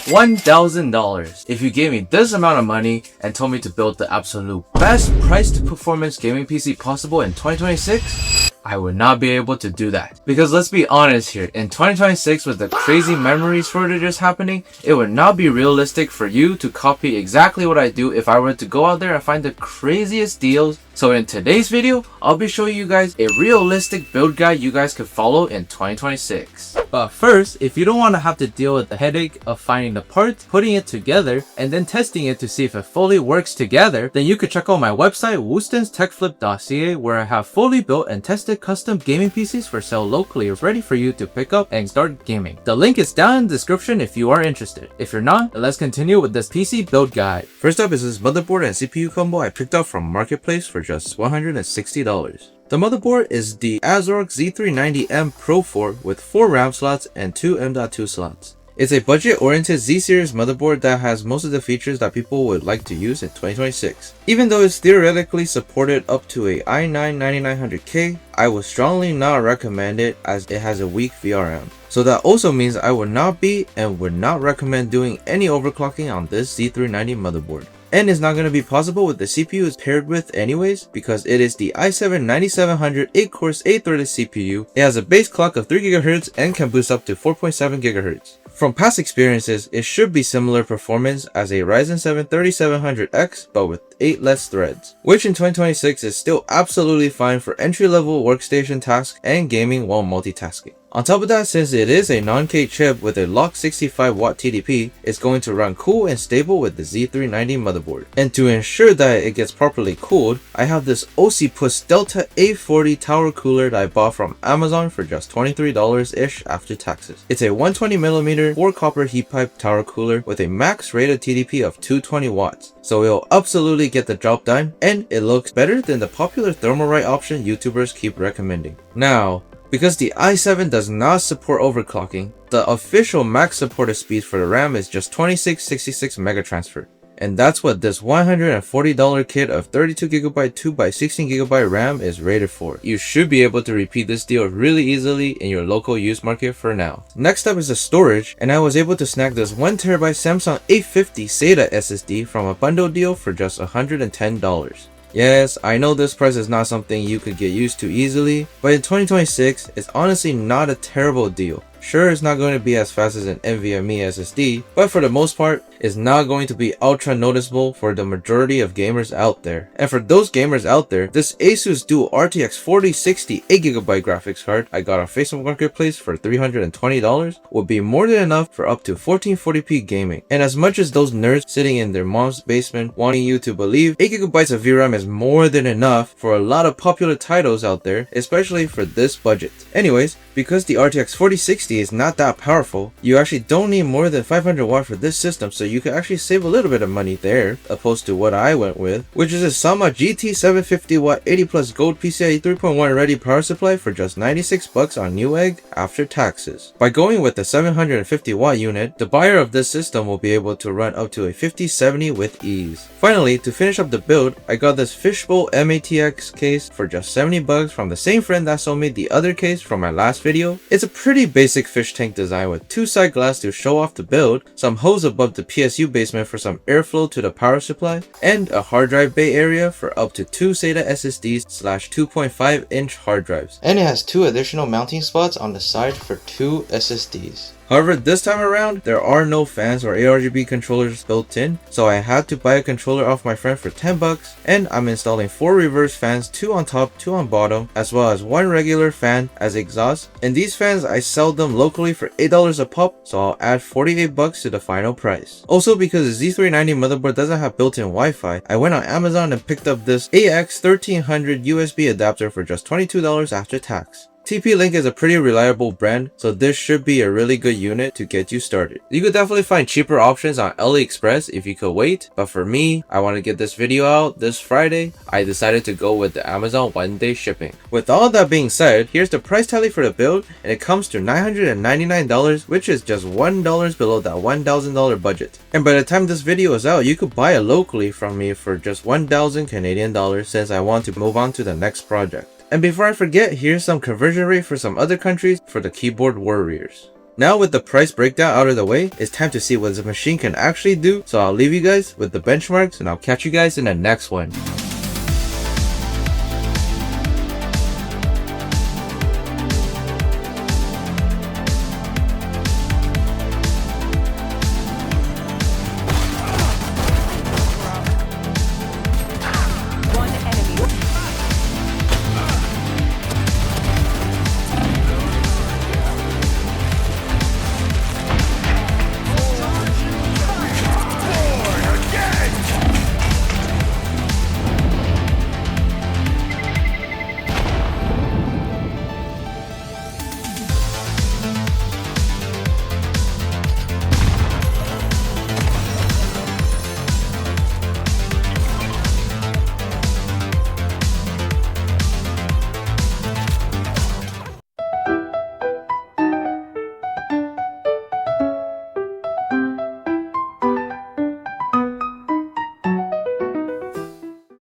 $1,000. If you gave me this amount of money and told me to build the absolute best price to performance gaming PC possible in 2026, I would not be able to do that. Because let's be honest here, in 2026 with the crazy memory shortages happening, it would not be realistic for you to copy exactly what I do if I were to go out there and find the craziest deals. So in today's video, I'll be showing you guys a realistic build guide you guys could follow in 2026. But first, if you don't want to have to deal with the headache of finding the parts, putting it together, and then testing it to see if it fully works together, then you could check out my website woostenstechflip.ca, where I have fully built and tested custom gaming PCs for sale locally ready for you to pick up and start gaming. The link is down in the description if you are interested. If you're not, let's continue with this PC build guide. First up is this motherboard and CPU combo I picked up from Marketplace for just $160. The motherboard is the ASUS Z390M Pro 4 with 4 RAM slots and 2 M.2 slots. It's a budget-oriented Z-series motherboard that has most of the features that people would like to use in 2026. Even though it's theoretically supported up to a i9-9900K, I would strongly not recommend it as it has a weak VRM. So that also means I would not be and would not recommend doing any overclocking on this Z390 motherboard. And it's not going to be possible with the CPU it's paired with anyways, because it is the i7-9700 8-core 8-threaded CPU. It has a base clock of 3 GHz and can boost up to 4.7 GHz. From past experiences, it should be similar performance as a Ryzen 7 3700X but with 8 less threads, which in 2026 is still absolutely fine for entry-level workstation tasks and gaming while multitasking. On top of that, since it is a non-K chip with a locked 65W TDP, it's going to run cool and stable with the Z390 motherboard. And to ensure that it gets properly cooled, I have this Ocipus Delta A40 tower cooler that I bought from Amazon for just $23-ish after taxes. It's a 120mm 4 copper heat pipe tower cooler with a max rated TDP of 220 watts. So it'll absolutely get the job done, and it looks better than the popular Thermalright option YouTubers keep recommending. Now, because the i7 does not support overclocking, the official max supported speed for the RAM is just 2666 megatransfer. And that's what this $140 kit of 32GB 2x16GB RAM is rated for. You should be able to repeat this deal really easily in your local used market for now. Next up is the storage, and I was able to snag this 1TB Samsung 850 SATA SSD from a bundle deal for just $110. Yes, I know this price is not something you could get used to easily, but in 2026, it's honestly not a terrible deal. Sure, it's not going to be as fast as an NVMe SSD, but for the most part, it's not going to be ultra noticeable for the majority of gamers out there. And for those gamers out there, this ASUS Dual RTX 4060 8GB graphics card I got on Facebook Marketplace for $320 would be more than enough for up to 1440p gaming. And as much as those nerds sitting in their mom's basement wanting you to believe 8GB of VRAM is more than enough for a lot of popular titles out there, especially for this budget. Anyways, because the RTX 4060 is not that powerful, you actually don't need more than 500 watt for this system, so you can actually save a little bit of money there, opposed to what I went with, which is a Sama GT 750W 80+ gold PCIe 3.1 ready power supply for just $96 on Newegg after taxes. By going with the 750 watt unit, the buyer of this system will be able to run up to a 5070 with ease. Finally, to finish up the build, I got this fishbowl MATX case for just $70 from the same friend that sold me the other case from my last video. It's a pretty basic fish tank design with 2 side glass to show off the build, some hose above the PSU basement for some airflow to the power supply, and a hard drive bay area for up to 2 SATA SSDs / 2.5-inch hard drives. And it has 2 additional mounting spots on the side for 2 SSDs. However, this time around, there are no fans or ARGB controllers built in, so I had to buy a controller off my friend for $10, and I'm installing 4 reverse fans, 2 on top, 2 on bottom, as well as 1 regular fan as exhaust. And these fans, I sell them locally for $8 a pop, so I'll add $48 to the final price. Also, because the Z390 motherboard doesn't have built-in Wi-Fi, I went on Amazon and picked up this AX1300 USB adapter for just $22 after tax. TP-Link is a pretty reliable brand, so this should be a really good unit to get you started. You could definitely find cheaper options on AliExpress if you could wait, but for me, I want to get this video out this Friday. I decided to go with the Amazon 1-day shipping. With all that being said, here's the price tally for the build, and it comes to $999, which is just $1 below that $1,000 budget. And by the time this video is out, you could buy it locally from me for just 1,000 Canadian dollars since I want to move on to the next project. And before I forget, here's some conversion rate for some other countries for the keyboard warriors. Now with the price breakdown out of the way, it's time to see what the machine can actually do. So I'll leave you guys with the benchmarks and I'll catch you guys in the next one.